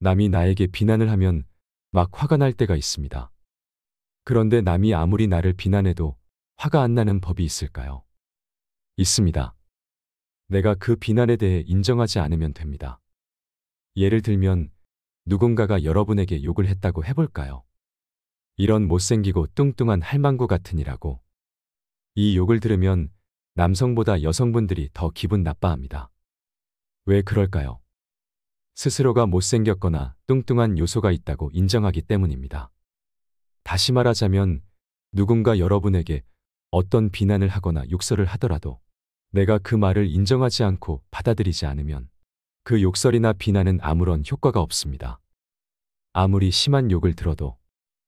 남이 나에게 비난을 하면 막 화가 날 때가 있습니다. 그런데 남이 아무리 나를 비난해도 화가 안 나는 법이 있을까요? 있습니다. 내가 그 비난에 대해 인정하지 않으면 됩니다. 예를 들면 누군가가 여러분에게 욕을 했다고 해볼까요? 이런 못생기고 뚱뚱한 할망구 같으니라고. 이 욕을 들으면 남성보다 여성분들이 더 기분 나빠합니다. 왜 그럴까요? 스스로가 못생겼거나 뚱뚱한 요소가 있다고 인정하기 때문입니다. 다시 말하자면 누군가 여러분에게 어떤 비난을 하거나 욕설을 하더라도 내가 그 말을 인정하지 않고 받아들이지 않으면 그 욕설이나 비난은 아무런 효과가 없습니다. 아무리 심한 욕을 들어도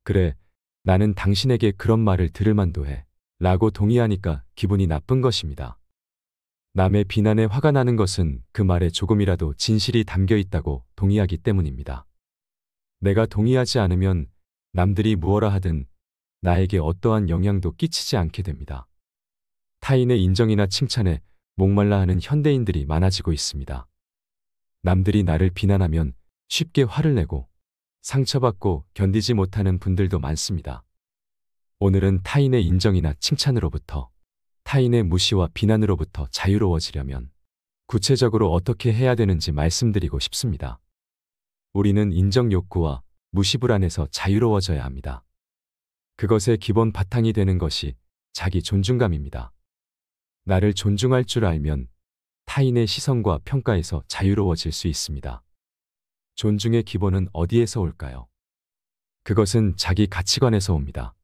그래, 나는 당신에게 그런 말을 들을 만도 해 라고 동의하니까 기분이 나쁜 것입니다. 남의 비난에 화가 나는 것은 그 말에 조금이라도 진실이 담겨 있다고 동의하기 때문입니다. 내가 동의하지 않으면 남들이 무엇라 하든 나에게 어떠한 영향도 끼치지 않게 됩니다. 타인의 인정이나 칭찬에 목말라 하는 현대인들이 많아지고 있습니다. 남들이 나를 비난하면 쉽게 화를 내고 상처받고 견디지 못하는 분들도 많습니다. 오늘은 타인의 인정이나 칭찬으로부터, 타인의 무시와 비난으로부터 자유로워지려면 구체적으로 어떻게 해야 되는지 말씀드리고 싶습니다. 우리는 인정 욕구와 무시 불안에서 자유로워져야 합니다. 그것의 기본 바탕이 되는 것이 자기 존중감입니다. 나를 존중할 줄 알면 타인의 시선과 평가에서 자유로워질 수 있습니다. 존중의 기본은 어디에서 올까요? 그것은 자기 가치관에서 옵니다.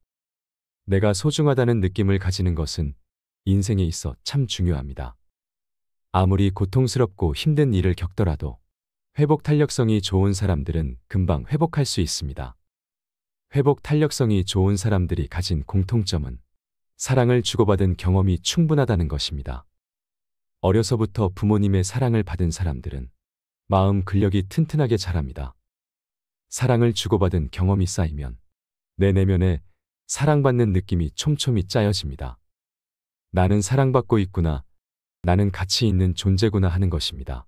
내가 소중하다는 느낌을 가지는 것은 인생에 있어 참 중요합니다. 아무리 고통스럽고 힘든 일을 겪더라도 회복 탄력성이 좋은 사람들은 금방 회복할 수 있습니다. 회복 탄력성이 좋은 사람들이 가진 공통점은 사랑을 주고받은 경험이 충분하다는 것입니다. 어려서부터 부모님의 사랑을 받은 사람들은 마음 근력이 튼튼하게 자랍니다. 사랑을 주고받은 경험이 쌓이면 내 내면에 사랑받는 느낌이 촘촘히 짜여집니다. 나는 사랑받고 있구나, 나는 가치 있는 존재구나 하는 것입니다.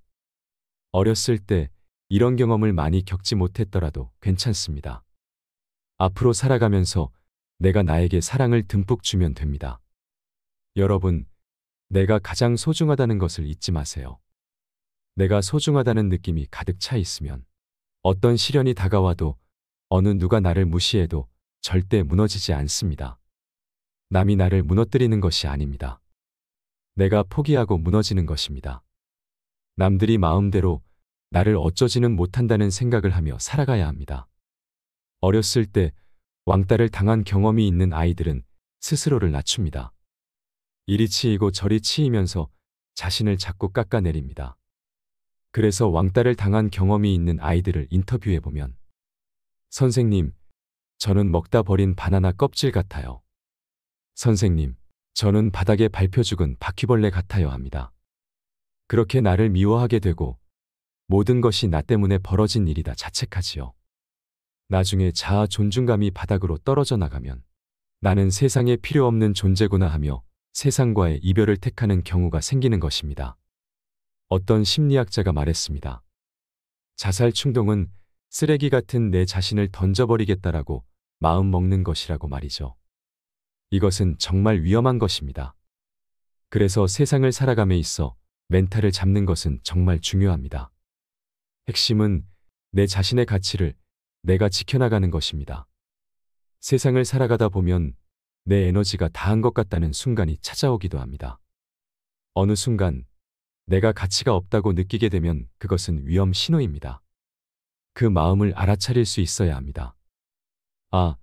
어렸을 때 이런 경험을 많이 겪지 못했더라도 괜찮습니다. 앞으로 살아가면서 내가 나에게 사랑을 듬뿍 주면 됩니다. 여러분, 내가 가장 소중하다는 것을 잊지 마세요. 내가 소중하다는 느낌이 가득 차 있으면 어떤 시련이 다가와도 어느 누가 나를 무시해도 절대 무너지지 않습니다. 남이 나를 무너뜨리는 것이 아닙니다. 내가 포기하고 무너지는 것입니다. 남들이 마음대로 나를 어쩌지는 못한다는 생각을 하며 살아가야 합니다. 어렸을 때 왕따를 당한 경험이 있는 아이들은 스스로를 낮춥니다. 이리 치이고 저리 치이면서 자신을 자꾸 깎아내립니다. 그래서 왕따를 당한 경험이 있는 아이들을 인터뷰해보면 선생님, 저는 먹다 버린 바나나 껍질 같아요. 선생님, 저는 바닥에 밟혀 죽은 바퀴벌레 같아요 합니다. 그렇게 나를 미워하게 되고 모든 것이 나 때문에 벌어진 일이다 자책하지요. 나중에 자아 존중감이 바닥으로 떨어져 나가면 나는 세상에 필요 없는 존재구나 하며 세상과의 이별을 택하는 경우가 생기는 것입니다. 어떤 심리학자가 말했습니다. 자살 충동은 쓰레기 같은 내 자신을 던져버리겠다라고 마음 먹는 것이라고 말이죠. 이것은 정말 위험한 것입니다. 그래서 세상을 살아감에 있어 멘탈을 잡는 것은 정말 중요합니다. 핵심은 내 자신의 가치를 내가 지켜나가는 것입니다. 세상을 살아가다 보면 내 에너지가 다한 것 같다는 순간이 찾아오기도 합니다. 어느 순간 내가 가치가 없다고 느끼게 되면 그것은 위험 신호입니다. 그 마음을 알아차릴 수 있어야 합니다. 아,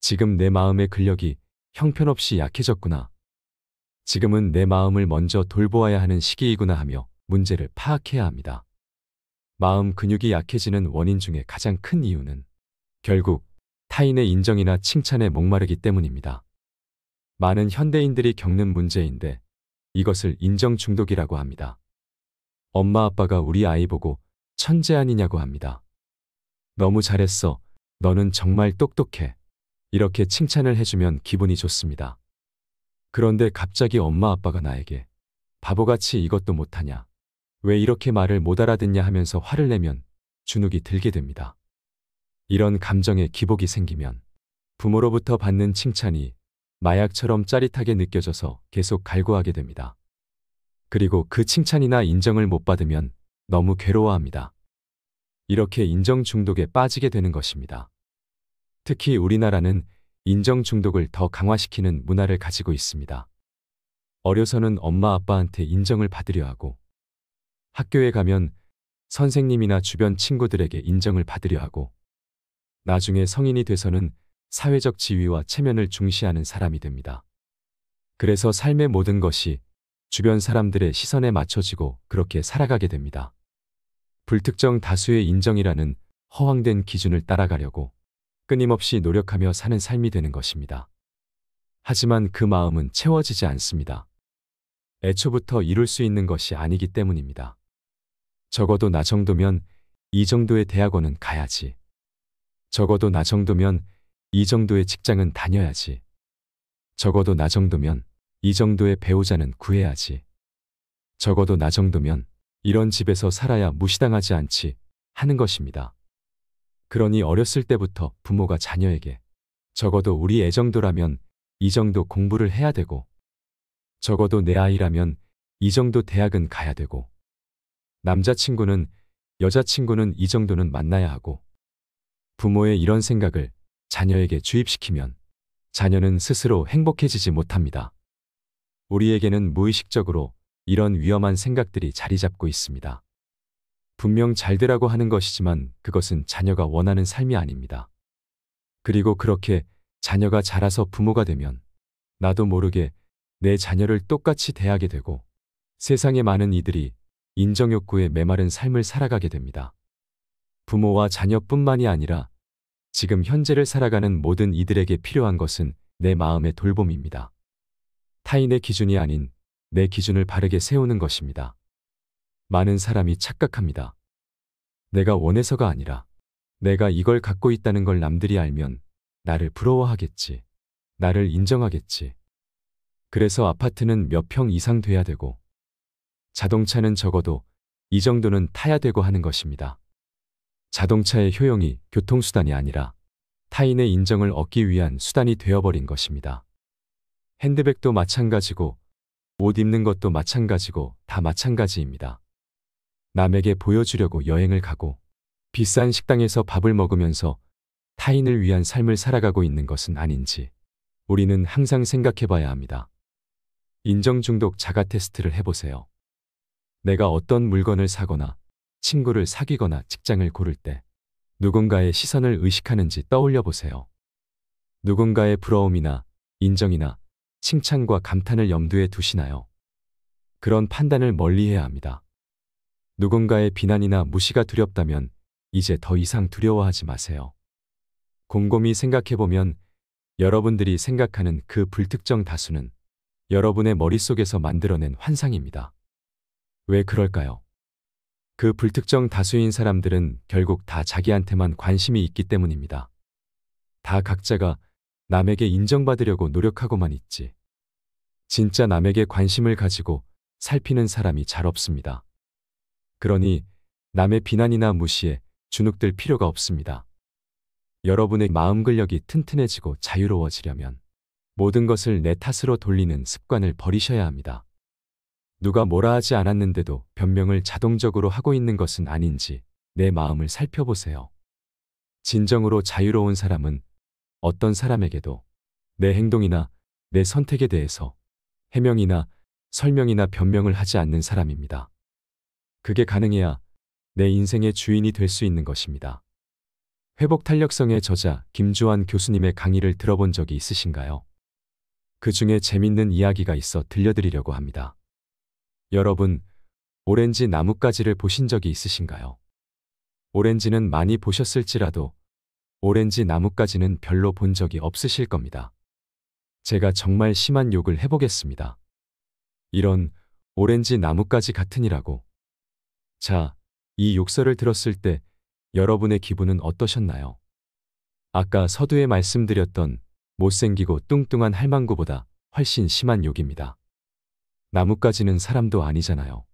지금 내 마음의 근력이 형편없이 약해졌구나. 지금은 내 마음을 먼저 돌보아야 하는 시기이구나 하며 문제를 파악해야 합니다. 마음 근육이 약해지는 원인 중에 가장 큰 이유는 결국 타인의 인정이나 칭찬에 목마르기 때문입니다. 많은 현대인들이 겪는 문제인데 이것을 인정 중독이라고 합니다. 엄마 아빠가 우리 아이 보고 천재 아니냐고 합니다. 너무 잘했어. 너는 정말 똑똑해. 이렇게 칭찬을 해주면 기분이 좋습니다. 그런데 갑자기 엄마 아빠가 나에게 바보같이 이것도 못하냐, 왜 이렇게 말을 못 알아듣냐 하면서 화를 내면 주눅이 들게 됩니다. 이런 감정에 기복이 생기면 부모로부터 받는 칭찬이 마약처럼 짜릿하게 느껴져서 계속 갈구하게 됩니다. 그리고 그 칭찬이나 인정을 못 받으면 너무 괴로워합니다. 이렇게 인정 중독에 빠지게 되는 것입니다. 특히 우리나라는 인정 중독을 더 강화시키는 문화를 가지고 있습니다. 어려서는 엄마 아빠한테 인정을 받으려 하고, 학교에 가면 선생님이나 주변 친구들에게 인정을 받으려 하고, 나중에 성인이 돼서는 사회적 지위와 체면을 중시하는 사람이 됩니다. 그래서 삶의 모든 것이 주변 사람들의 시선에 맞춰지고 그렇게 살아가게 됩니다. 불특정 다수의 인정이라는 허황된 기준을 따라가려고 끊임없이 노력하며 사는 삶이 되는 것입니다. 하지만 그 마음은 채워지지 않습니다. 애초부터 이룰 수 있는 것이 아니기 때문입니다. 적어도 나 정도면 이 정도의 대학원은 가야지. 적어도 나 정도면 이 정도의 직장은 다녀야지. 적어도 나 정도면 이 정도의 배우자는 구해야지. 적어도 나 정도면 이런 집에서 살아야 무시당하지 않지 하는 것입니다. 그러니 어렸을 때부터 부모가 자녀에게 적어도 우리 애 정도라면 이 정도 공부를 해야 되고, 적어도 내 아이라면 이 정도 대학은 가야 되고, 남자친구는 여자친구는 이 정도는 만나야 하고, 부모의 이런 생각을 자녀에게 주입시키면 자녀는 스스로 행복해지지 못합니다. 우리에게는 무의식적으로 이런 위험한 생각들이 자리 잡고 있습니다. 분명 잘 되라고 하는 것이지만 그것은 자녀가 원하는 삶이 아닙니다. 그리고 그렇게 자녀가 자라서 부모가 되면 나도 모르게 내 자녀를 똑같이 대하게 되고, 세상의 많은 이들이 인정욕구에 메마른 삶을 살아가게 됩니다. 부모와 자녀뿐만이 아니라 지금 현재를 살아가는 모든 이들에게 필요한 것은 내 마음의 돌봄입니다. 타인의 기준이 아닌 내 기준을 바르게 세우는 것입니다. 많은 사람이 착각합니다. 내가 원해서가 아니라 내가 이걸 갖고 있다는 걸 남들이 알면 나를 부러워하겠지. 나를 인정하겠지. 그래서 아파트는 몇 평 이상 돼야 되고, 자동차는 적어도 이 정도는 타야 되고 하는 것입니다. 자동차의 효용이 교통수단이 아니라 타인의 인정을 얻기 위한 수단이 되어버린 것입니다. 핸드백도 마찬가지고 옷 입는 것도 마찬가지고 다 마찬가지입니다. 남에게 보여주려고 여행을 가고 비싼 식당에서 밥을 먹으면서 타인을 위한 삶을 살아가고 있는 것은 아닌지 우리는 항상 생각해 봐야 합니다. 인정 중독 자가 테스트를 해보세요. 내가 어떤 물건을 사거나 친구를 사귀거나 직장을 고를 때 누군가의 시선을 의식하는지 떠올려 보세요. 누군가의 부러움이나 인정이나 칭찬과 감탄을 염두에 두시나요? 그런 판단을 멀리해야 합니다. 누군가의 비난이나 무시가 두렵다면 이제 더 이상 두려워하지 마세요. 곰곰이 생각해보면 여러분들이 생각하는 그 불특정 다수는 여러분의 머릿속에서 만들어낸 환상입니다. 왜 그럴까요? 그 불특정 다수인 사람들은 결국 다 자기한테만 관심이 있기 때문입니다. 다 각자가 남에게 인정받으려고 노력하고만 있지. 진짜 남에게 관심을 가지고 살피는 사람이 잘 없습니다. 그러니 남의 비난이나 무시에 주눅들 필요가 없습니다. 여러분의 마음 근력이 튼튼해지고 자유로워지려면 모든 것을 내 탓으로 돌리는 습관을 버리셔야 합니다. 누가 뭐라 하지 않았는데도 변명을 자동적으로 하고 있는 것은 아닌지 내 마음을 살펴보세요. 진정으로 자유로운 사람은 어떤 사람에게도 내 행동이나 내 선택에 대해서 해명이나 설명이나 변명을 하지 않는 사람입니다. 그게 가능해야 내 인생의 주인이 될 수 있는 것입니다. 회복 탄력성의 저자 김주환 교수님의 강의를 들어본 적이 있으신가요? 그 중에 재밌는 이야기가 있어 들려드리려고 합니다. 여러분, 오렌지 나뭇가지를 보신 적이 있으신가요? 오렌지는 많이 보셨을지라도 오렌지 나뭇가지는 별로 본 적이 없으실 겁니다. 제가 정말 심한 욕을 해보겠습니다. 이런 오렌지 나뭇가지 같으니라고. 자, 이 욕설을 들었을 때 여러분의 기분은 어떠셨나요? 아까 서두에 말씀드렸던 못생기고 뚱뚱한 할망구보다 훨씬 심한 욕입니다. 나뭇가지는 사람도 아니잖아요.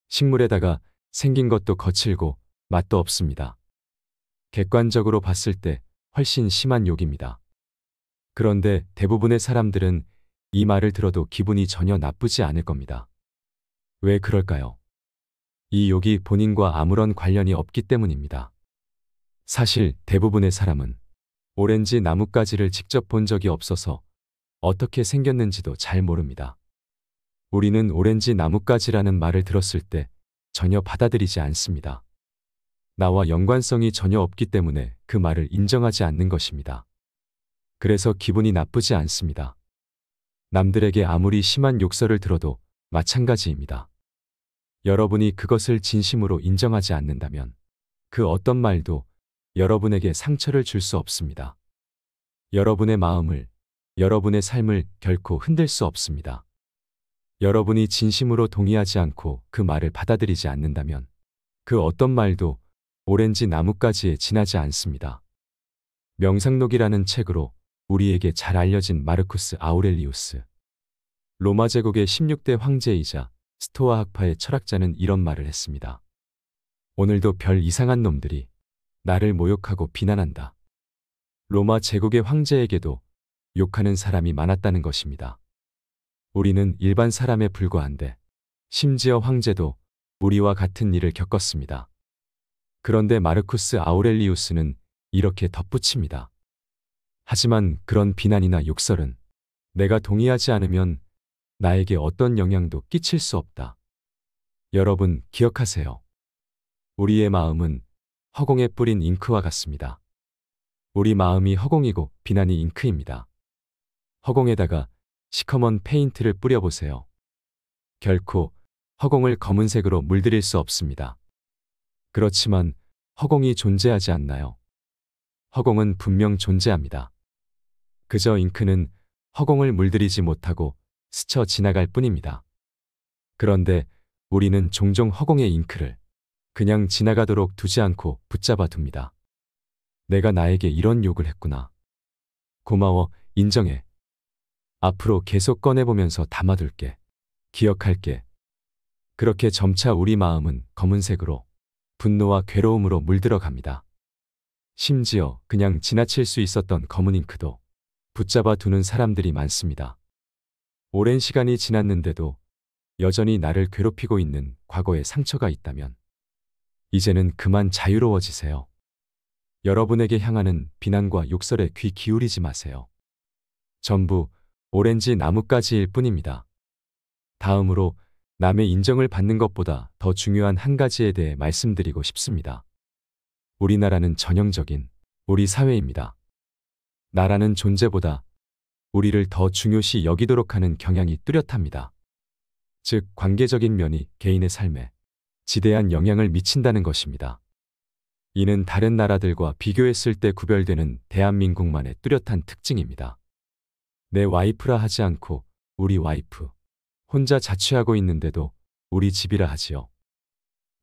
식물에다가 생긴 것도 거칠고 맛도 없습니다. 객관적으로 봤을 때 훨씬 심한 욕입니다. 그런데 대부분의 사람들은 이 말을 들어도 기분이 전혀 나쁘지 않을 겁니다. 왜 그럴까요? 이 욕이 본인과 아무런 관련이 없기 때문입니다. 사실 대부분의 사람은 오렌지 나뭇가지를 직접 본 적이 없어서 어떻게 생겼는지도 잘 모릅니다. 우리는 오렌지 나뭇가지라는 말을 들었을 때 전혀 받아들이지 않습니다. 나와 연관성이 전혀 없기 때문에 그 말을 인정하지 않는 것입니다. 그래서 기분이 나쁘지 않습니다. 남들에게 아무리 심한 욕설을 들어도 마찬가지입니다. 여러분이 그것을 진심으로 인정하지 않는다면 그 어떤 말도 여러분에게 상처를 줄 수 없습니다. 여러분의 마음을, 여러분의 삶을 결코 흔들 수 없습니다. 여러분이 진심으로 동의하지 않고 그 말을 받아들이지 않는다면 그 어떤 말도 오렌지 나뭇가지에 지나지 않습니다. 명상록이라는 책으로 우리에게 잘 알려진 마르쿠스 아우렐리우스, 로마 제국의 16대 황제이자 스토아 학파의 철학자는 이런 말을 했습니다. 오늘도 별 이상한 놈들이 나를 모욕하고 비난한다. 로마 제국의 황제에게도 욕하는 사람이 많았다는 것입니다. 우리는 일반 사람에 불과한데 심지어 황제도 우리와 같은 일을 겪었습니다. 그런데 마르쿠스 아우렐리우스는 이렇게 덧붙입니다. 하지만 그런 비난이나 욕설은 내가 동의하지 않으면 나에게 어떤 영향도 끼칠 수 없다. 여러분 기억하세요. 우리의 마음은 허공에 뿌린 잉크와 같습니다. 우리 마음이 허공이고 비난이 잉크입니다. 허공에다가 시커먼 페인트를 뿌려보세요. 결코 허공을 검은색으로 물들일 수 없습니다. 그렇지만 허공이 존재하지 않나요? 허공은 분명 존재합니다. 그저 잉크는 허공을 물들이지 못하고 스쳐 지나갈 뿐입니다. 그런데 우리는 종종 허공의 잉크를 그냥 지나가도록 두지 않고 붙잡아 둡니다. 내가 나에게 이런 욕을 했구나. 고마워, 인정해. 앞으로 계속 꺼내보면서 담아둘게. 기억할게. 그렇게 점차 우리 마음은 검은색으로 분노와 괴로움으로 물들어갑니다. 심지어 그냥 지나칠 수 있었던 검은 잉크도 붙잡아 두는 사람들이 많습니다. 오랜 시간이 지났는데도 여전히 나를 괴롭히고 있는 과거의 상처가 있다면 이제는 그만 자유로워지세요. 여러분에게 향하는 비난과 욕설에 귀 기울이지 마세요. 전부 오렌지 나뭇가지일 뿐입니다. 다음으로 남의 인정을 받는 것보다 더 중요한 한 가지에 대해 말씀드리고 싶습니다. 우리나라는 전형적인 우리 사회입니다. 나라는 존재보다 우리를 더 중요시 여기도록 하는 경향이 뚜렷합니다. 즉, 관계적인 면이 개인의 삶에 지대한 영향을 미친다는 것입니다. 이는 다른 나라들과 비교했을 때 구별되는 대한민국만의 뚜렷한 특징입니다. 내 와이프라 하지 않고 우리 와이프, 혼자 자취하고 있는데도 우리 집이라 하지요.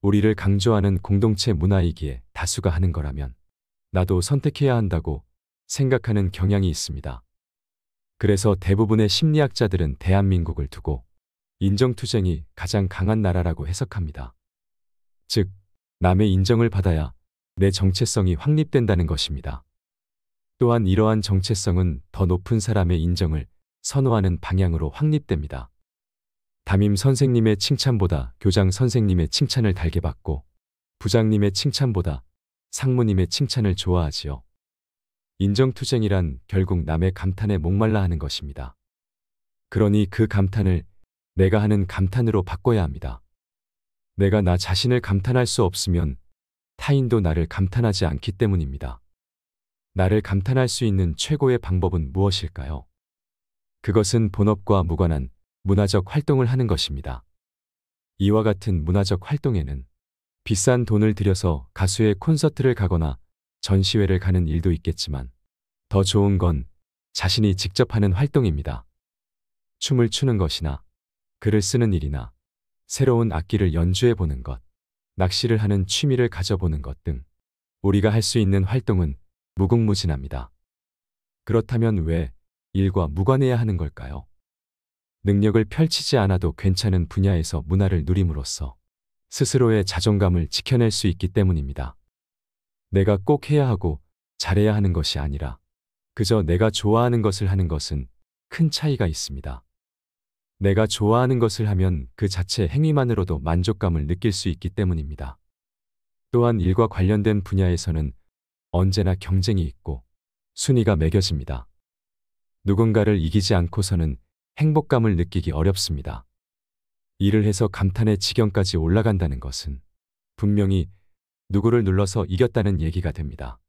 우리를 강조하는 공동체 문화이기에 다수가 하는 거라면 나도 선택해야 한다고 생각하는 경향이 있습니다. 그래서 대부분의 심리학자들은 대한민국을 두고 인정투쟁이 가장 강한 나라라고 해석합니다. 즉, 남의 인정을 받아야 내 정체성이 확립된다는 것입니다. 또한 이러한 정체성은 더 높은 사람의 인정을 선호하는 방향으로 확립됩니다. 담임 선생님의 칭찬보다 교장 선생님의 칭찬을 달게 받고 부장님의 칭찬보다 상무님의 칭찬을 좋아하지요. 인정투쟁이란 결국 남의 감탄에 목말라 하는 것입니다. 그러니 그 감탄을 내가 하는 감탄으로 바꿔야 합니다. 내가 나 자신을 감탄할 수 없으면 타인도 나를 감탄하지 않기 때문입니다. 나를 감탄할 수 있는 최고의 방법은 무엇일까요? 그것은 본업과 무관한 문화적 활동을 하는 것입니다. 이와 같은 문화적 활동에는 비싼 돈을 들여서 가수의 콘서트를 가거나 전시회를 가는 일도 있겠지만 더 좋은 건 자신이 직접 하는 활동입니다. 춤을 추는 것이나 글을 쓰는 일이나 새로운 악기를 연주해 보는 것, 낚시를 하는 취미를 가져보는 것 등 우리가 할 수 있는 활동은 무궁무진합니다. 그렇다면 왜 일과 무관해야 하는 걸까요? 능력을 펼치지 않아도 괜찮은 분야에서 문화를 누림으로써 스스로의 자존감을 지켜낼 수 있기 때문입니다. 내가 꼭 해야 하고 잘해야 하는 것이 아니라 그저 내가 좋아하는 것을 하는 것은 큰 차이가 있습니다. 내가 좋아하는 것을 하면 그 자체 행위만으로도 만족감을 느낄 수 있기 때문입니다. 또한 일과 관련된 분야에서는 언제나 경쟁이 있고 순위가 매겨집니다. 누군가를 이기지 않고서는 행복감을 느끼기 어렵습니다. 일을 해서 감탄의 지경까지 올라간다는 것은 분명히 누구를 눌러서 이겼다는 얘기가 됩니다.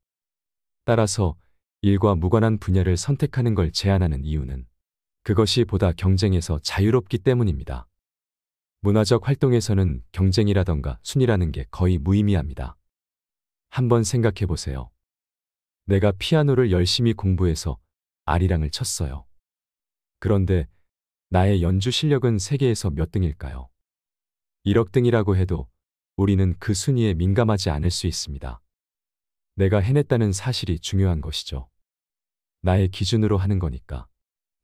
따라서 일과 무관한 분야를 선택하는 걸 제안하는 이유는 그것이 보다 경쟁에서 자유롭기 때문입니다. 문화적 활동에서는 경쟁이라던가 순위라는 게 거의 무의미합니다. 한번 생각해 보세요. 내가 피아노를 열심히 공부해서 아리랑을 쳤어요. 그런데 나의 연주 실력은 세계에서 몇 등일까요? 1억 등이라고 해도 우리는 그 순위에 민감하지 않을 수 있습니다. 내가 해냈다는 사실이 중요한 것이죠. 나의 기준으로 하는 거니까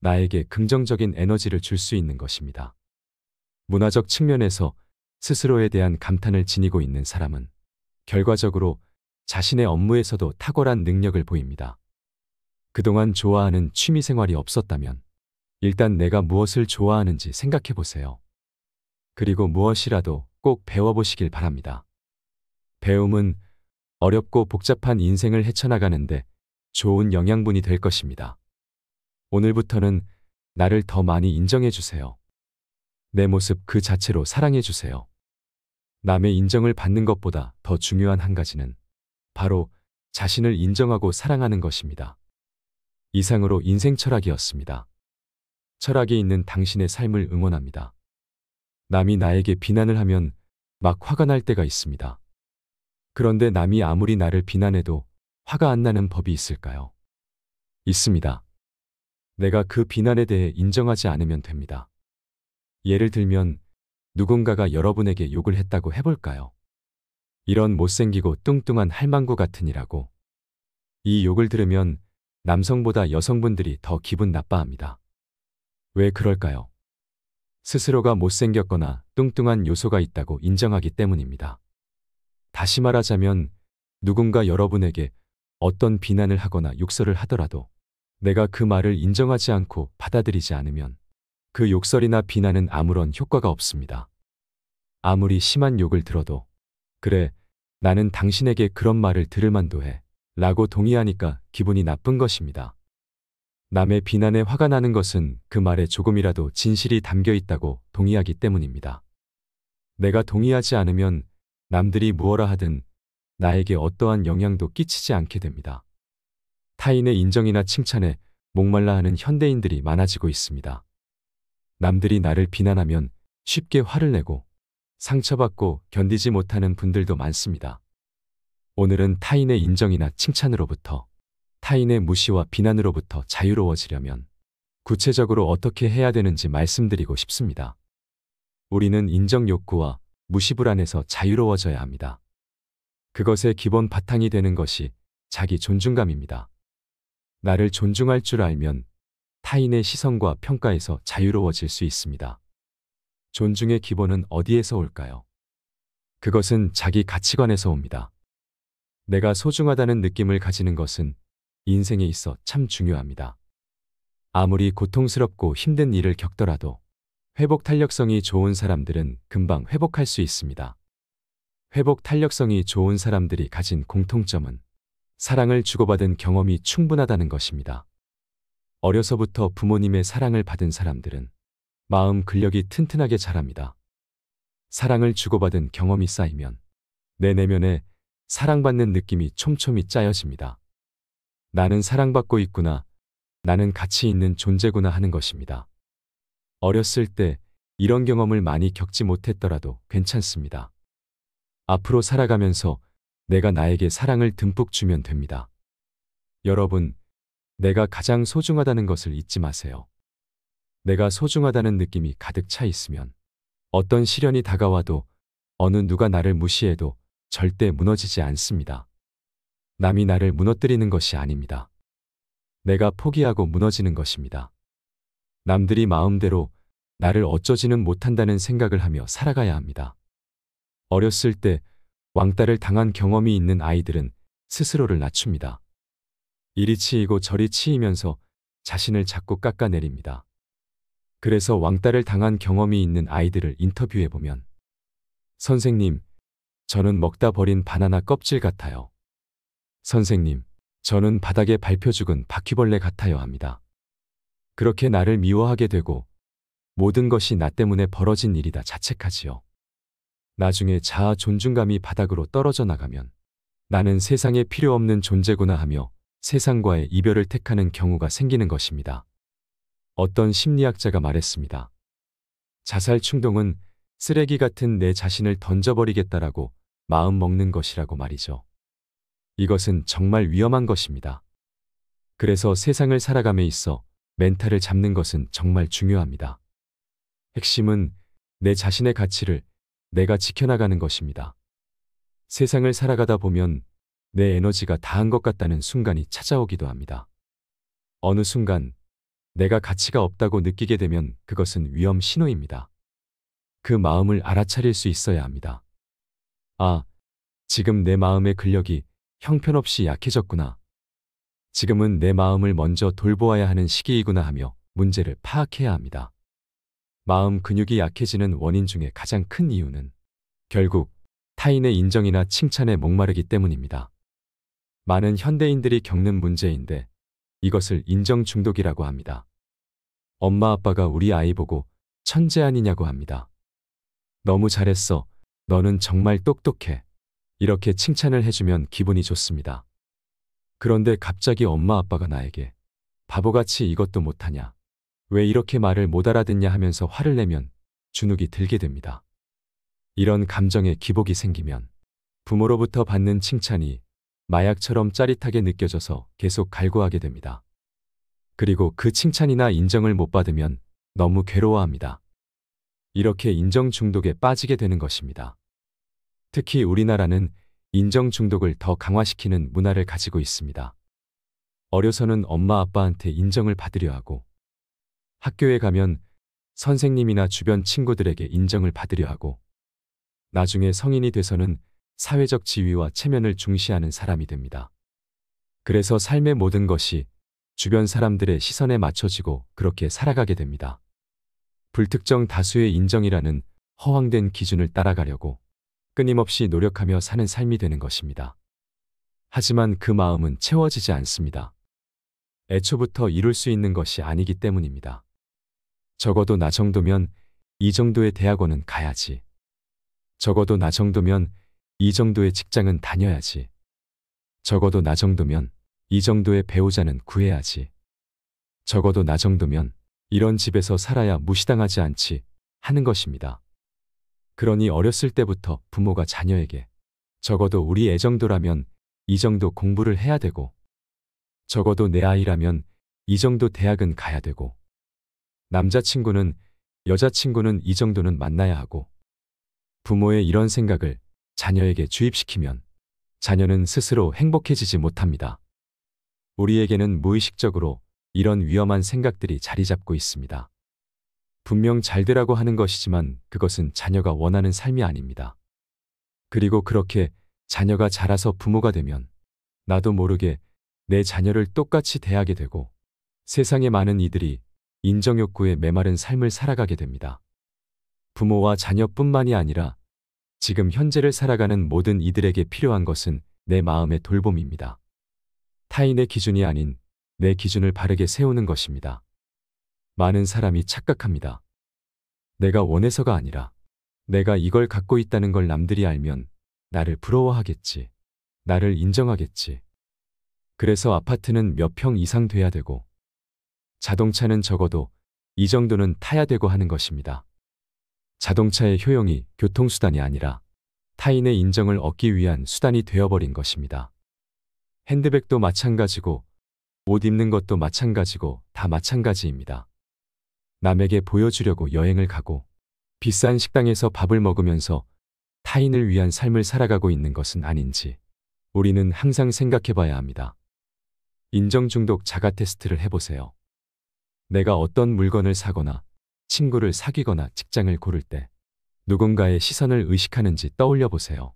나에게 긍정적인 에너지를 줄 수 있는 것입니다. 문화적 측면에서 스스로에 대한 감탄을 지니고 있는 사람은 결과적으로 자신의 업무에서도 탁월한 능력을 보입니다. 그동안 좋아하는 취미 생활이 없었다면 일단 내가 무엇을 좋아하는지 생각해 보세요. 그리고 무엇이라도 꼭 배워보시길 바랍니다. 배움은 어렵고 복잡한 인생을 헤쳐나가는데 좋은 영양분이 될 것입니다. 오늘부터는 나를 더 많이 인정해 주세요. 내 모습 그 자체로 사랑해 주세요. 남의 인정을 받는 것보다 더 중요한 한 가지는 바로 자신을 인정하고 사랑하는 것입니다. 이상으로 인생 철학이었습니다. 철학이 있는 당신의 삶을 응원합니다. 남이 나에게 비난을 하면 막 화가 날 때가 있습니다. 그런데 남이 아무리 나를 비난해도 화가 안 나는 법이 있을까요? 있습니다. 내가 그 비난에 대해 인정하지 않으면 됩니다. 예를 들면 누군가가 여러분에게 욕을 했다고 해볼까요? 이런 못생기고 뚱뚱한 할망구 같으니라고. 이 욕을 들으면 남성보다 여성분들이 더 기분 나빠합니다. 왜 그럴까요? 스스로가 못생겼거나 뚱뚱한 요소가 있다고 인정하기 때문입니다. 다시 말하자면 누군가 여러분에게 어떤 비난을 하거나 욕설을 하더라도 내가 그 말을 인정하지 않고 받아들이지 않으면 그 욕설이나 비난은 아무런 효과가 없습니다. 아무리 심한 욕을 들어도 그래, 나는 당신에게 그런 말을 들을 만도 해 라고 동의하니까 기분이 나쁜 것입니다. 남의 비난에 화가 나는 것은 그 말에 조금이라도 진실이 담겨 있다고 동의하기 때문입니다. 내가 동의하지 않으면 남들이 무엇라 하든 나에게 어떠한 영향도 끼치지 않게 됩니다. 타인의 인정이나 칭찬에 목말라 하는 현대인들이 많아지고 있습니다. 남들이 나를 비난하면 쉽게 화를 내고 상처받고 견디지 못하는 분들도 많습니다. 오늘은 타인의 인정이나 칭찬으로부터, 타인의 무시와 비난으로부터 자유로워지려면 구체적으로 어떻게 해야 되는지 말씀드리고 싶습니다. 우리는 인정 욕구와 무시 불안에서 자유로워져야 합니다. 그것의 기본 바탕이 되는 것이 자기 존중감입니다. 나를 존중할 줄 알면 타인의 시선과 평가에서 자유로워질 수 있습니다. 존중의 기본은 어디에서 올까요? 그것은 자기 가치관에서 옵니다. 내가 소중하다는 느낌을 가지는 것은 인생에 있어 참 중요합니다. 아무리 고통스럽고 힘든 일을 겪더라도 회복 탄력성이 좋은 사람들은 금방 회복할 수 있습니다. 회복 탄력성이 좋은 사람들이 가진 공통점은 사랑을 주고받은 경험이 충분하다는 것입니다. 어려서부터 부모님의 사랑을 받은 사람들은 마음 근력이 튼튼하게 자랍니다. 사랑을 주고받은 경험이 쌓이면 내 내면에 사랑받는 느낌이 촘촘히 짜여집니다. 나는 사랑받고 있구나, 나는 가치 있는 존재구나 하는 것입니다. 어렸을 때 이런 경험을 많이 겪지 못했더라도 괜찮습니다. 앞으로 살아가면서 내가 나에게 사랑을 듬뿍 주면 됩니다. 여러분, 내가 가장 소중하다는 것을 잊지 마세요. 내가 소중하다는 느낌이 가득 차 있으면 어떤 시련이 다가와도 어느 누가 나를 무시해도 절대 무너지지 않습니다. 남이 나를 무너뜨리는 것이 아닙니다. 내가 포기하고 무너지는 것입니다. 남들이 마음대로 나를 어쩌지는 못한다는 생각을 하며 살아가야 합니다. 어렸을 때 왕따를 당한 경험이 있는 아이들은 스스로를 낮춥니다. 이리 치이고 저리 치이면서 자신을 자꾸 깎아내립니다. 그래서 왕따를 당한 경험이 있는 아이들을 인터뷰해보면 선생님, 저는 먹다 버린 바나나 껍질 같아요. 선생님, 저는 바닥에 밟혀 죽은 바퀴벌레 같아요 합니다. 그렇게 나를 미워하게 되고 모든 것이 나 때문에 벌어진 일이다 자책하지요. 나중에 자아 존중감이 바닥으로 떨어져 나가면 나는 세상에 필요 없는 존재구나 하며 세상과의 이별을 택하는 경우가 생기는 것입니다. 어떤 심리학자가 말했습니다. 자살 충동은 쓰레기 같은 내 자신을 던져버리겠다라고 마음 먹는 것이라고 말이죠. 이것은 정말 위험한 것입니다. 그래서 세상을 살아감에 있어 멘탈을 잡는 것은 정말 중요합니다. 핵심은 내 자신의 가치를 내가 지켜나가는 것입니다. 세상을 살아가다 보면 내 에너지가 다한 것 같다는 순간이 찾아오기도 합니다. 어느 순간 내가 가치가 없다고 느끼게 되면 그것은 위험 신호입니다. 그 마음을 알아차릴 수 있어야 합니다. 아, 지금 내 마음의 근력이 형편없이 약해졌구나. 지금은 내 마음을 먼저 돌보아야 하는 시기이구나 하며 문제를 파악해야 합니다. 마음 근육이 약해지는 원인 중에 가장 큰 이유는 결국 타인의 인정이나 칭찬에 목마르기 때문입니다. 많은 현대인들이 겪는 문제인데 이것을 인정 중독이라고 합니다. 엄마 아빠가 우리 아이 보고 천재 아니냐고 합니다. 너무 잘했어. 너는 정말 똑똑해. 이렇게 칭찬을 해주면 기분이 좋습니다. 그런데 갑자기 엄마 아빠가 나에게 바보같이 이것도 못하냐, 왜 이렇게 말을 못 알아듣냐 하면서 화를 내면 주눅이 들게 됩니다. 이런 감정에 기복이 생기면 부모로부터 받는 칭찬이 마약처럼 짜릿하게 느껴져서 계속 갈구하게 됩니다. 그리고 그 칭찬이나 인정을 못 받으면 너무 괴로워합니다. 이렇게 인정 중독에 빠지게 되는 것입니다. 특히 우리나라는 인정 중독을 더 강화시키는 문화를 가지고 있습니다. 어려서는 엄마 아빠한테 인정을 받으려 하고 학교에 가면 선생님이나 주변 친구들에게 인정을 받으려 하고 나중에 성인이 돼서는 사회적 지위와 체면을 중시하는 사람이 됩니다. 그래서 삶의 모든 것이 주변 사람들의 시선에 맞춰지고 그렇게 살아가게 됩니다. 불특정 다수의 인정이라는 허황된 기준을 따라가려고 끊임없이 노력하며 사는 삶이 되는 것입니다. 하지만 그 마음은 채워지지 않습니다. 애초부터 이룰 수 있는 것이 아니기 때문입니다. 적어도 나 정도면 이 정도의 대학원은 가야지. 적어도 나 정도면 이 정도의 직장은 다녀야지. 적어도 나 정도면 이 정도의 배우자는 구해야지. 적어도 나 정도면 이런 집에서 살아야 무시당하지 않지 하는 것입니다. 그러니 어렸을 때부터 부모가 자녀에게 적어도 우리 애 정도라면 이 정도 공부를 해야 되고 적어도 내 아이라면 이 정도 대학은 가야 되고 남자친구는 여자친구는 이 정도는 만나야 하고 부모의 이런 생각을 자녀에게 주입시키면 자녀는 스스로 행복해지지 못합니다. 우리에게는 무의식적으로 이런 위험한 생각들이 자리 잡고 있습니다. 분명 잘 되라고 하는 것이지만 그것은 자녀가 원하는 삶이 아닙니다. 그리고 그렇게 자녀가 자라서 부모가 되면 나도 모르게 내 자녀를 똑같이 대하게 되고 세상의 많은 이들이 인정욕구에 메마른 삶을 살아가게 됩니다. 부모와 자녀뿐만이 아니라 지금 현재를 살아가는 모든 이들에게 필요한 것은 내 마음의 돌봄입니다. 타인의 기준이 아닌 내 기준을 바르게 세우는 것입니다. 많은 사람이 착각합니다. 내가 원해서가 아니라 내가 이걸 갖고 있다는 걸 남들이 알면 나를 부러워하겠지. 나를 인정하겠지. 그래서 아파트는 몇 평 이상 돼야 되고 자동차는 적어도 이 정도는 타야 되고 하는 것입니다. 자동차의 효용이 교통수단이 아니라 타인의 인정을 얻기 위한 수단이 되어버린 것입니다. 핸드백도 마찬가지고 옷 입는 것도 마찬가지고 다 마찬가지입니다. 남에게 보여주려고 여행을 가고 비싼 식당에서 밥을 먹으면서 타인을 위한 삶을 살아가고 있는 것은 아닌지 우리는 항상 생각해 봐야 합니다. 인정 중독 자가 테스트를 해보세요. 내가 어떤 물건을 사거나 친구를 사귀거나 직장을 고를 때 누군가의 시선을 의식하는지 떠올려 보세요.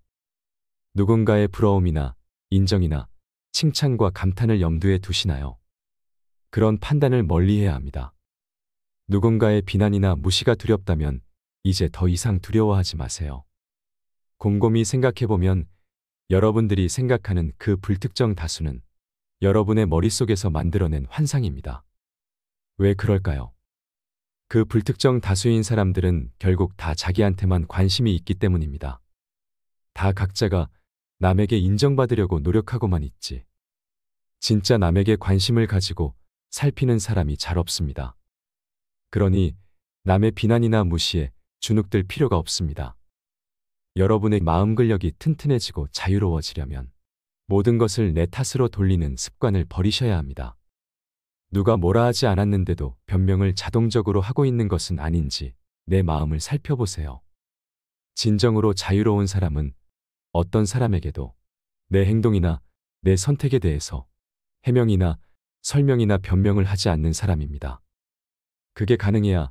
누군가의 부러움이나 인정이나 칭찬과 감탄을 염두에 두시나요? 그런 판단을 멀리해야 합니다. 누군가의 비난이나 무시가 두렵다면 이제 더 이상 두려워하지 마세요. 곰곰이 생각해보면 여러분들이 생각하는 그 불특정 다수는 여러분의 머릿속에서 만들어낸 환상입니다. 왜 그럴까요? 그 불특정 다수인 사람들은 결국 다 자기한테만 관심이 있기 때문입니다. 다 각자가 남에게 인정받으려고 노력하고만 있지. 진짜 남에게 관심을 가지고 살피는 사람이 잘 없습니다. 그러니 남의 비난이나 무시에 주눅들 필요가 없습니다. 여러분의 마음 근력이 튼튼해지고 자유로워지려면 모든 것을 내 탓으로 돌리는 습관을 버리셔야 합니다. 누가 뭐라 하지 않았는데도 변명을 자동적으로 하고 있는 것은 아닌지 내 마음을 살펴보세요. 진정으로 자유로운 사람은 어떤 사람에게도 내 행동이나 내 선택에 대해서 해명이나 설명이나 변명을 하지 않는 사람입니다. 그게 가능해야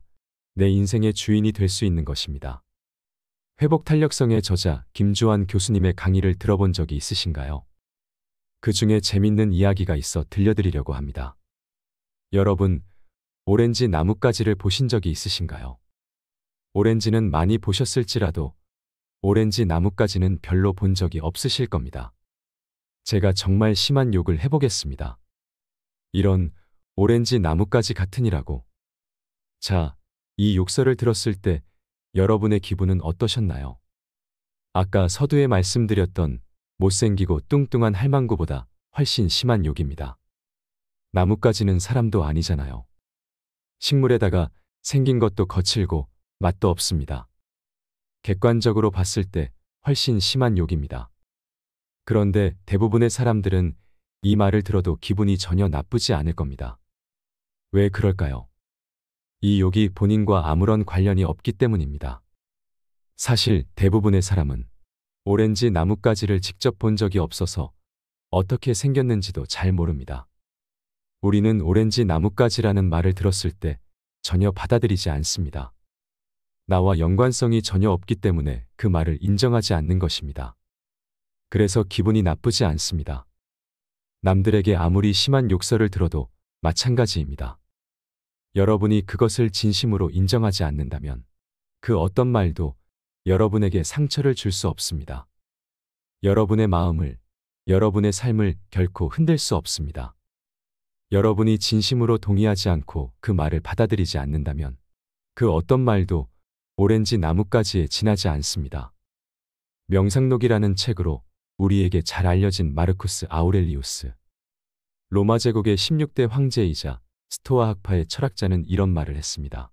내 인생의 주인이 될 수 있는 것입니다. 회복 탄력성의 저자 김주환 교수님의 강의를 들어본 적이 있으신가요? 그 중에 재밌는 이야기가 있어 들려드리려고 합니다. 여러분, 오렌지 나뭇가지를 보신 적이 있으신가요? 오렌지는 많이 보셨을지라도 오렌지 나뭇가지는 별로 본 적이 없으실 겁니다. 제가 정말 심한 욕을 해보겠습니다. 이런 오렌지 나뭇가지 같으니라고. 자, 이 욕설을 들었을 때 여러분의 기분은 어떠셨나요? 아까 서두에 말씀드렸던 못생기고 뚱뚱한 할망구보다 훨씬 심한 욕입니다. 나뭇가지는 사람도 아니잖아요. 식물에다가 생긴 것도 거칠고 맛도 없습니다. 객관적으로 봤을 때 훨씬 심한 욕입니다. 그런데 대부분의 사람들은 이 말을 들어도 기분이 전혀 나쁘지 않을 겁니다. 왜 그럴까요? 이 욕이 본인과 아무런 관련이 없기 때문입니다. 사실 대부분의 사람은 오렌지 나뭇가지를 직접 본 적이 없어서 어떻게 생겼는지도 잘 모릅니다. 우리는 오렌지 나뭇가지라는 말을 들었을 때 전혀 받아들이지 않습니다. 나와 연관성이 전혀 없기 때문에 그 말을 인정하지 않는 것입니다. 그래서 기분이 나쁘지 않습니다. 남들에게 아무리 심한 욕설을 들어도 마찬가지입니다. 여러분이 그것을 진심으로 인정하지 않는다면 그 어떤 말도 여러분에게 상처를 줄 수 없습니다. 여러분의 마음을, 여러분의 삶을 결코 흔들 수 없습니다. 여러분이 진심으로 동의하지 않고 그 말을 받아들이지 않는다면 그 어떤 말도 오렌지 나뭇가지에 지나지 않습니다. 명상록이라는 책으로 우리에게 잘 알려진 마르쿠스 아우렐리우스. 로마 제국의 16대 황제이자 스토아 학파의 철학자는 이런 말을 했습니다.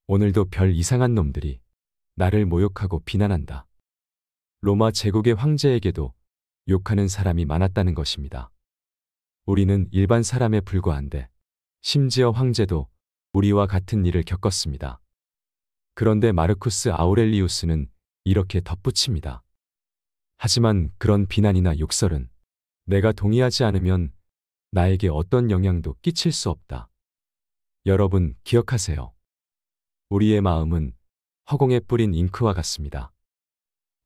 오늘도 별 이상한 놈들이 나를 모욕하고 비난한다. 로마 제국의 황제에게도 욕하는 사람이 많았다는 것입니다. 우리는 일반 사람에 불과한데 심지어 황제도 우리와 같은 일을 겪었습니다. 그런데 마르쿠스 아우렐리우스는 이렇게 덧붙입니다. 하지만 그런 비난이나 욕설은 내가 동의하지 않으면 나에게 어떤 영향도 끼칠 수 없다. 여러분 기억하세요. 우리의 마음은 허공에 뿌린 잉크와 같습니다.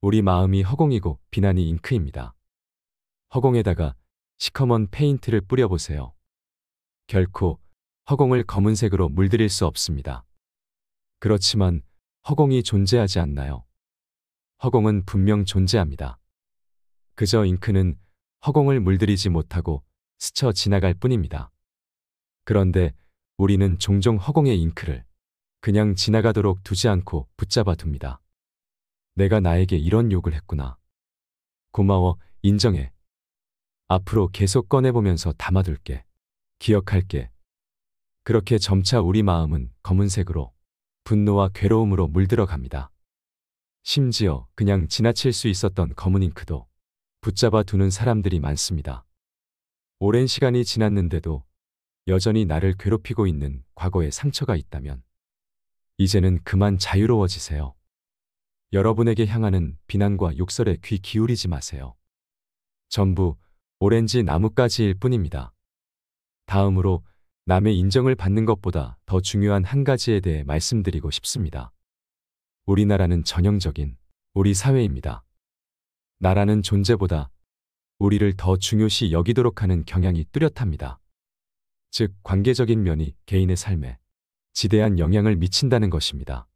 우리 마음이 허공이고 비난이 잉크입니다. 허공에다가 시커먼 페인트를 뿌려보세요. 결코 허공을 검은색으로 물들일 수 없습니다. 그렇지만 허공이 존재하지 않나요? 허공은 분명 존재합니다. 그저 잉크는 허공을 물들이지 못하고 스쳐 지나갈 뿐입니다. 그런데 우리는 종종 허공의 잉크를 그냥 지나가도록 두지 않고 붙잡아 둡니다. 내가 나에게 이런 욕을 했구나. 고마워, 인정해. 앞으로 계속 꺼내보면서 담아둘게. 기억할게. 그렇게 점차 우리 마음은 검은색으로 분노와 괴로움으로 물들어 갑니다. 심지어 그냥 지나칠 수 있었던 검은 잉크도 붙잡아 두는 사람들이 많습니다. 오랜 시간이 지났는데도 여전히 나를 괴롭히고 있는 과거의 상처가 있다면 이제는 그만 자유로워지세요. 여러분에게 향하는 비난과 욕설에 귀 기울이지 마세요. 전부 오렌지 나뭇가지일 뿐입니다. 다음으로 남의 인정을 받는 것보다 더 중요한 한 가지에 대해 말씀드리고 싶습니다. 우리나라는 전형적인 우리 사회입니다. 나라는 존재보다 우리를 더 중요시 여기도록 하는 경향이 뚜렷합니다. 즉, 관계적인 면이 개인의 삶에 지대한 영향을 미친다는 것입니다.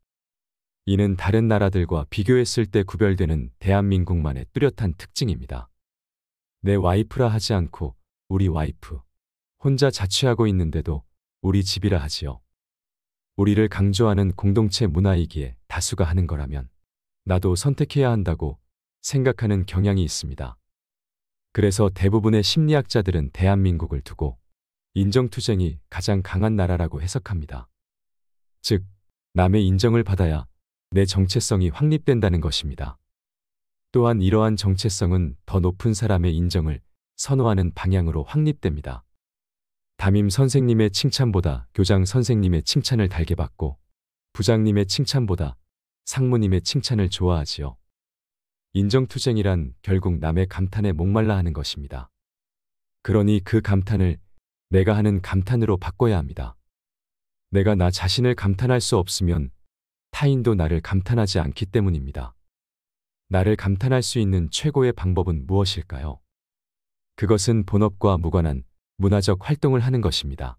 이는 다른 나라들과 비교했을 때 구별되는 대한민국만의 뚜렷한 특징입니다. 내 와이프라 하지 않고 우리 와이프, 혼자 자취하고 있는데도 우리 집이라 하지요. 우리를 강조하는 공동체 문화이기에 다수가 하는 거라면 나도 선택해야 한다고 생각하는 경향이 있습니다. 그래서 대부분의 심리학자들은 대한민국을 두고 인정투쟁이 가장 강한 나라라고 해석합니다. 즉, 남의 인정을 받아야 내 정체성이 확립된다는 것입니다. 또한 이러한 정체성은 더 높은 사람의 인정을 선호하는 방향으로 확립됩니다. 담임 선생님의 칭찬보다 교장 선생님의 칭찬을 달게 받고 부장님의 칭찬보다 상무님의 칭찬을 좋아하지요. 인정투쟁이란 결국 남의 감탄에 목말라 하는 것입니다. 그러니 그 감탄을 내가 하는 감탄으로 바꿔야 합니다. 내가 나 자신을 감탄할 수 없으면 타인도 나를 감탄하지 않기 때문입니다. 나를 감탄할 수 있는 최고의 방법은 무엇일까요? 그것은 본업과 무관한 문화적 활동을 하는 것입니다.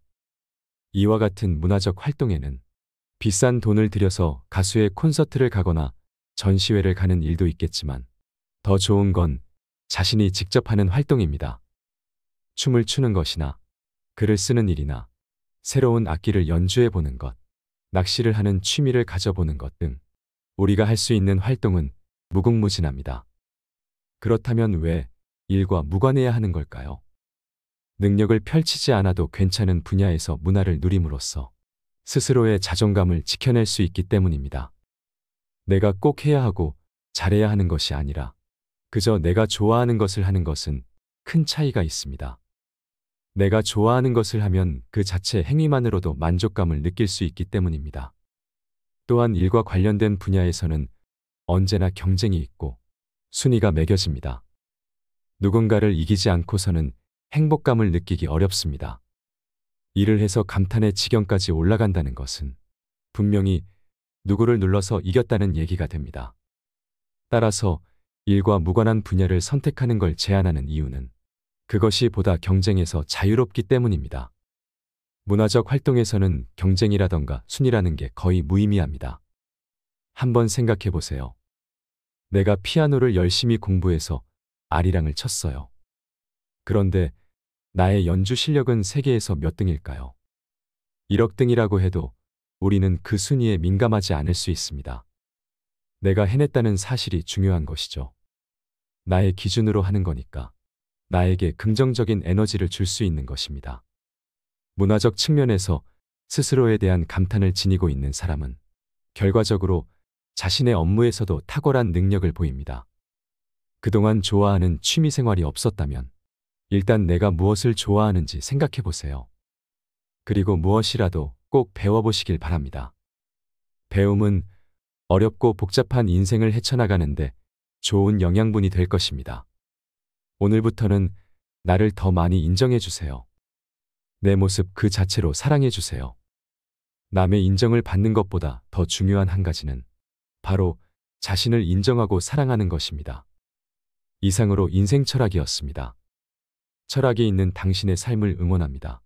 이와 같은 문화적 활동에는 비싼 돈을 들여서 가수의 콘서트를 가거나 전시회를 가는 일도 있겠지만 더 좋은 건 자신이 직접 하는 활동입니다. 춤을 추는 것이나 글을 쓰는 일이나 새로운 악기를 연주해 보는 것, 낚시를 하는 취미를 가져보는 것 등 우리가 할 수 있는 활동은 무궁무진합니다. 그렇다면 왜 일과 무관해야 하는 걸까요? 능력을 펼치지 않아도 괜찮은 분야에서 문화를 누림으로써 스스로의 자존감을 지켜낼 수 있기 때문입니다. 내가 꼭 해야 하고 잘해야 하는 것이 아니라 그저 내가 좋아하는 것을 하는 것은 큰 차이가 있습니다. 내가 좋아하는 것을 하면 그 자체 행위만으로도 만족감을 느낄 수 있기 때문입니다. 또한 일과 관련된 분야에서는 언제나 경쟁이 있고 순위가 매겨집니다. 누군가를 이기지 않고서는 행복감을 느끼기 어렵습니다. 일을 해서 감탄의 지경까지 올라간다는 것은 분명히 누구를 눌러서 이겼다는 얘기가 됩니다. 따라서 일과 무관한 분야를 선택하는 걸 제안하는 이유는 그것이 보다 경쟁에서 자유롭기 때문입니다. 문화적 활동에서는 경쟁이라던가 순위라는 게 거의 무의미합니다. 한번 생각해 보세요. 내가 피아노를 열심히 공부해서 아리랑을 쳤어요. 그런데 나의 연주 실력은 세계에서 몇 등일까요? 1억 등이라고 해도 우리는 그 순위에 민감하지 않을 수 있습니다. 내가 해냈다는 사실이 중요한 것이죠. 나의 기준으로 하는 거니까 나에게 긍정적인 에너지를 줄 수 있는 것입니다. 문화적 측면에서 스스로에 대한 감탄을 지니고 있는 사람은 결과적으로 자신의 업무에서도 탁월한 능력을 보입니다. 그동안 좋아하는 취미생활이 없었다면 일단 내가 무엇을 좋아하는지 생각해 보세요. 그리고 무엇이라도 꼭 배워보시길 바랍니다. 배움은 어렵고 복잡한 인생을 헤쳐나가는데 좋은 영양분이 될 것입니다. 오늘부터는 나를 더 많이 인정해 주세요. 내 모습 그 자체로 사랑해 주세요. 남의 인정을 받는 것보다 더 중요한 한 가지는 바로 자신을 인정하고 사랑하는 것입니다. 이상으로 인생 철학이었습니다. 철학이 있는 당신의 삶을 응원합니다.